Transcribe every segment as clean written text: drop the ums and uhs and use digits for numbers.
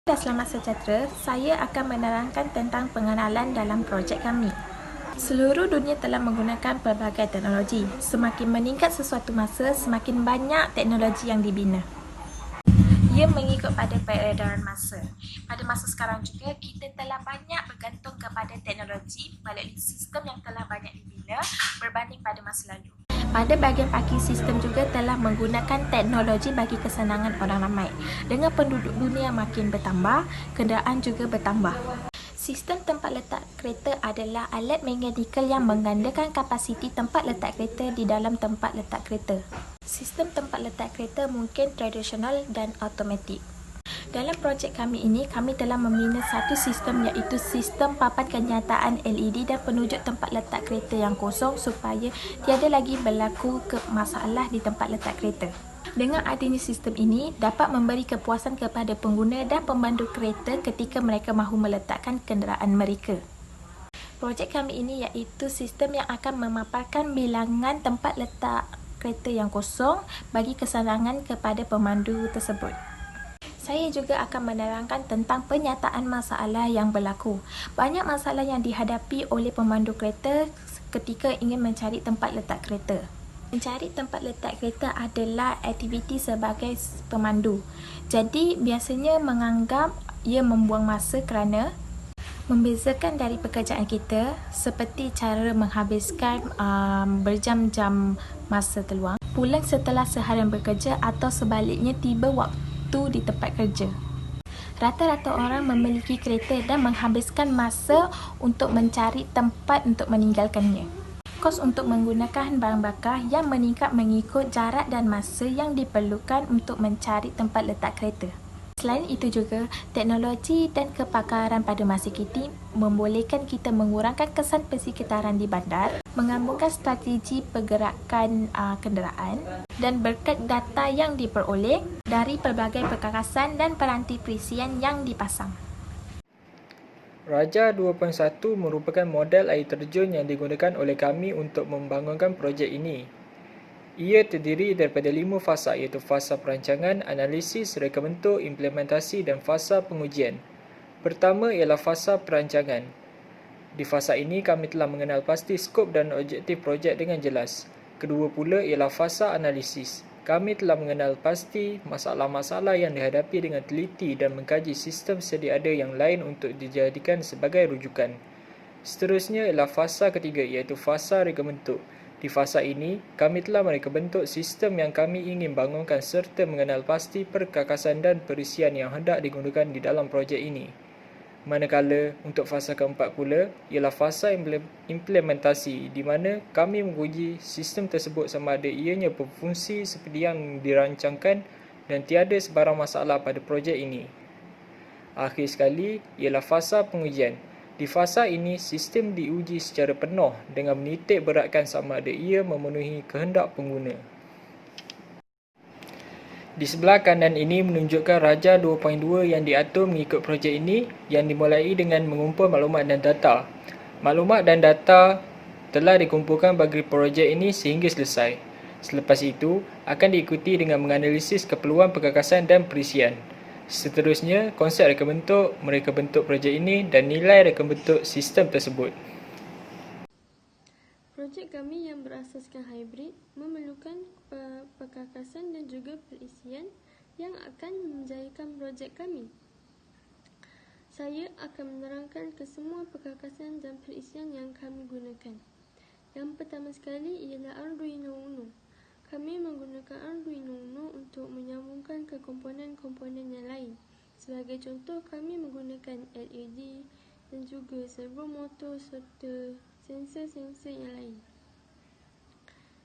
Selamat sejahtera, saya akan menerangkan tentang pengenalan dalam projek kami. Seluruh dunia telah menggunakan pelbagai teknologi. Semakin meningkat sesuatu masa, semakin banyak teknologi yang dibina. Ia mengikut pada peredaran masa. Pada masa sekarang juga, kita telah banyak bergantung kepada teknologi melalui sistem yang telah banyak dibina berbanding pada masa lalu. Pada bahagian parking sistem juga telah menggunakan teknologi bagi kesenangan orang ramai. Dengan penduduk dunia makin bertambah, kenderaan juga bertambah. Sistem tempat letak kereta adalah alat mekanikal yang menggandakan kapasiti tempat letak kereta di dalam tempat letak kereta. Sistem tempat letak kereta mungkin tradisional dan automatik. Dalam projek kami ini, kami telah membina satu sistem iaitu sistem papan kenyataan LED dan penunjuk tempat letak kereta yang kosong supaya tiada lagi berlaku masalah di tempat letak kereta. Dengan adanya sistem ini, dapat memberi kepuasan kepada pengguna dan pemandu kereta ketika mereka mahu meletakkan kenderaan mereka. Projek kami ini iaitu sistem yang akan memaparkan bilangan tempat letak kereta yang kosong bagi kesenangan kepada pemandu tersebut. Saya juga akan menerangkan tentang penyataan masalah yang berlaku. Banyak masalah yang dihadapi oleh pemandu kereta ketika ingin mencari tempat letak kereta. Mencari tempat letak kereta adalah aktiviti sebagai pemandu. Jadi, biasanya menganggap ia membuang masa kerana membezakan dari pekerjaan kita seperti cara menghabiskan berjam-jam masa terluang, pulang setelah seharian bekerja atau sebaliknya tiba waktu di tempat kerja. Rata-rata orang memiliki kereta dan menghabiskan masa untuk mencari tempat untuk meninggalkannya. Kos untuk menggunakan bahan bakar yang meningkat mengikut jarak dan masa yang diperlukan untuk mencari tempat letak kereta. Selain itu juga, teknologi dan kepakaran pada masa kini membolehkan kita mengurangkan kesan persekitaran di bandar, menggabungkan strategi pergerakan kenderaan dan berkat data yang diperoleh dari pelbagai perkakasan dan peranti perisian yang dipasang. Raja 2.1 merupakan model air terjun yang digunakan oleh kami untuk membangunkan projek ini. Ia terdiri daripada 5 fasa iaitu fasa perancangan, analisis, reka bentuk, implementasi dan fasa pengujian. Pertama ialah fasa perancangan. Di fasa ini kami telah mengenal pasti skop dan objektif projek dengan jelas. Kedua pula ialah fasa analisis. Kami telah mengenal pasti masalah-masalah yang dihadapi dengan teliti dan mengkaji sistem sedia ada yang lain untuk dijadikan sebagai rujukan. Seterusnya ialah fasa ketiga iaitu fasa reka bentuk. Di fasa ini, kami telah mereka bentuk sistem yang kami ingin bangunkan serta mengenal pasti perkakasan dan perisian yang hendak digunakan di dalam projek ini. Manakala, untuk fasa keempat pula, ialah fasa implementasi di mana kami menguji sistem tersebut sama ada ianya berfungsi seperti yang dirancangkan dan tiada sebarang masalah pada projek ini. Akhir sekali, ialah fasa pengujian. Di fasa ini, sistem diuji secara penuh dengan menitik beratkan sama ada ia memenuhi kehendak pengguna. Di sebelah kanan ini menunjukkan Raja 2.2 yang diatur mengikut projek ini yang dimulai dengan mengumpul maklumat dan data. Maklumat dan data telah dikumpulkan bagi projek ini sehingga selesai. Selepas itu, akan diikuti dengan menganalisis keperluan perkakasan dan perisian. Seterusnya, konsep reka bentuk, mereka bentuk projek ini dan nilai reka bentuk sistem tersebut. Projek kami yang berasaskan hybrid memerlukan perkakasan dan juga perisian yang akan menjayakan projek kami. Saya akan menerangkan kesemua perkakasan dan perisian yang kami gunakan. Yang pertama sekali ialah Arduino Uno. Kami menggunakan Arduino Uno untuk menyambungkan ke komponen-komponen yang lain. Sebagai contoh, kami menggunakan LED dan juga servo motor serta sensor-sensor yang lain.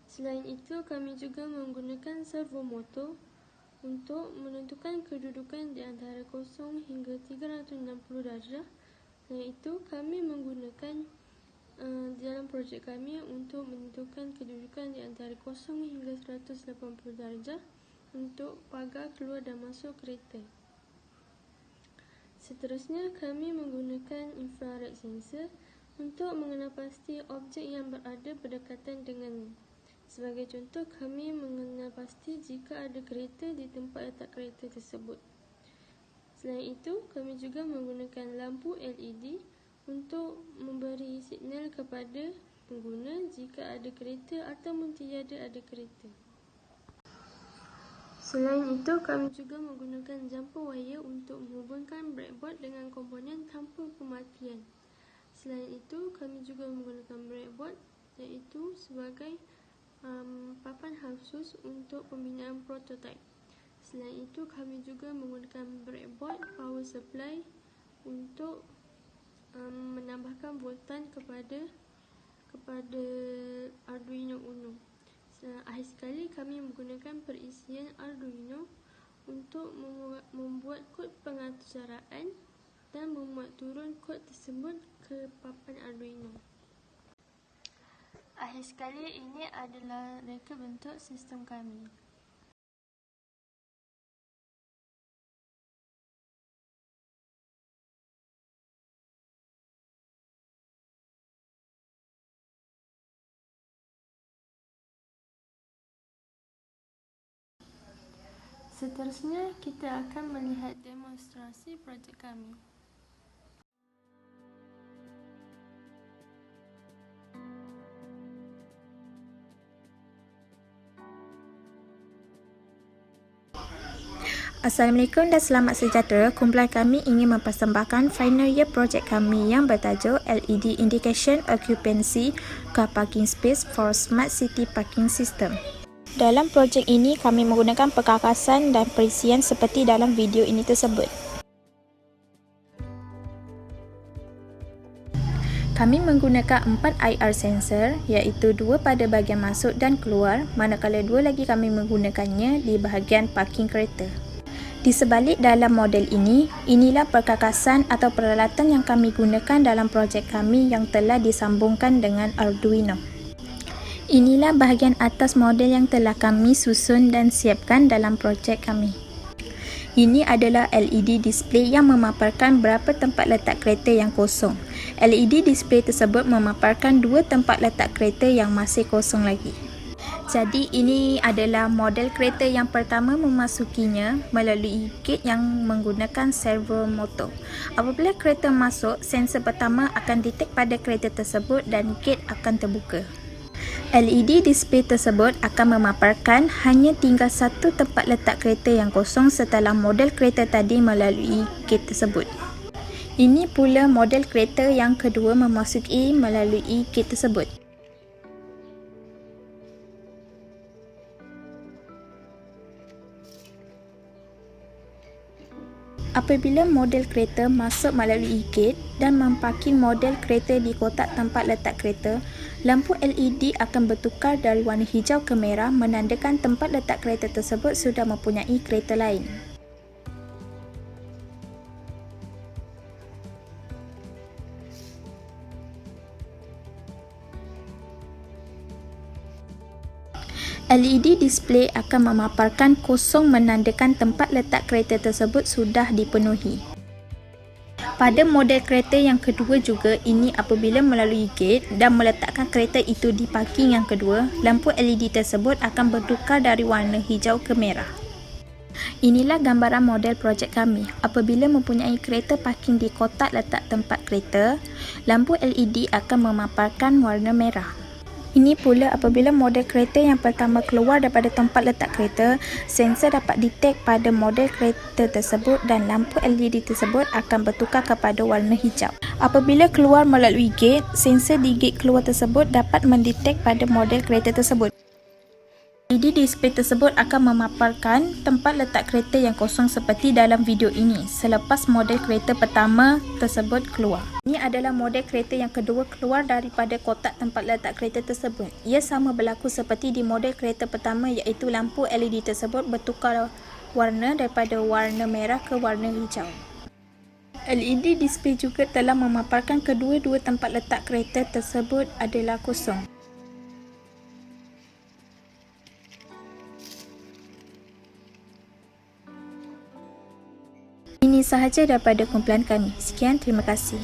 Selain itu, kami juga menggunakan servo motor untuk menentukan kedudukan di antara 0 hingga 360 darjah. Selain itu, kami menggunakan dalam projek kami untuk menentukan kedudukan di antara 0 hingga 180 darjah untuk pagar keluar dan masuk kereta. Seterusnya, kami menggunakan infrared sensor untuk mengenal pasti objek yang berada berdekatan dengannya. Sebagai contoh, kami mengenal pasti jika ada kereta di tempat letak kereta tersebut. Selain itu, kami juga menggunakan lampu LED untuk memberi signal kepada pengguna jika ada kereta ataupun tiada ada kereta. Selain itu, kami juga menggunakan jumper wire untuk menghubungkan breadboard dengan komponen tanpa pematian. Selain itu, kami juga menggunakan breadboard iaitu sebagai papan khusus untuk pembinaan prototype. Selain itu, kami juga menggunakan breadboard power supply untuk menambahkan voltan kepada Arduino Uno. Akhir sekali, kami menggunakan perisian Arduino untuk membuat kod pengaturaan dan memuat turun kod tersebut ke papan Arduino. Akhir sekali, ini adalah reka bentuk sistem kami. Seterusnya, kita akan melihat demonstrasi projek kami. Assalamualaikum dan selamat sejahtera. Kumpulan kami ingin mempersembahkan final year projek kami yang bertajuk LED Indication Occupancy Car Parking Space for Smart City Parking System. Dalam projek ini, kami menggunakan perkakasan dan perisian seperti dalam video ini tersebut. Kami menggunakan 4 IR sensor, iaitu 2 pada bahagian masuk dan keluar, manakala 2 lagi kami menggunakannya di bahagian parking kereta. Di sebalik dalam model ini, inilah perkakasan atau peralatan yang kami gunakan dalam projek kami yang telah disambungkan dengan Arduino. Inilah bahagian atas model yang telah kami susun dan siapkan dalam projek kami. Ini adalah LED display yang memaparkan berapa tempat letak kereta yang kosong. LED display tersebut memaparkan 2 tempat letak kereta yang masih kosong lagi. Jadi ini adalah model kereta yang pertama memasukinya melalui gate yang menggunakan servo motor. Apabila kereta masuk, sensor pertama akan detect pada kereta tersebut dan gate akan terbuka. LED display tersebut akan memaparkan hanya tinggal 1 tempat letak kereta yang kosong setelah model kereta tadi melalui gate tersebut. Ini pula model kereta yang kedua memasuki melalui gate tersebut. Apabila model kereta masuk melalui gate dan memparking model kereta di kotak tempat letak kereta, lampu LED akan bertukar dari warna hijau ke merah menandakan tempat letak kereta tersebut sudah mempunyai kereta lain. LED display akan memaparkan kosong menandakan tempat letak kereta tersebut sudah dipenuhi. Pada model kereta yang kedua juga, ini apabila melalui gate dan meletakkan kereta itu di parking yang kedua, lampu LED tersebut akan bertukar dari warna hijau ke merah. Inilah gambaran model projek kami. Apabila mempunyai kereta parking di kotak letak tempat kereta, lampu LED akan memaparkan warna merah. Ini pula apabila model kereta yang pertama keluar daripada tempat letak kereta, sensor dapat detect pada model kereta tersebut dan lampu LED tersebut akan bertukar kepada warna hijau. Apabila keluar melalui gate, sensor di gate keluar tersebut dapat mendetek pada model kereta tersebut. LED display tersebut akan memaparkan tempat letak kereta yang kosong seperti dalam video ini selepas model kereta pertama tersebut keluar. Ini adalah model kereta yang kedua keluar daripada kotak tempat letak kereta tersebut. Ia sama berlaku seperti di model kereta pertama, iaitu lampu LED tersebut bertukar warna daripada warna merah ke warna hijau. LED display juga telah memaparkan kedua-dua tempat letak kereta tersebut adalah kosong. Ini sahaja daripada kumpulan kami. Sekian, terima kasih.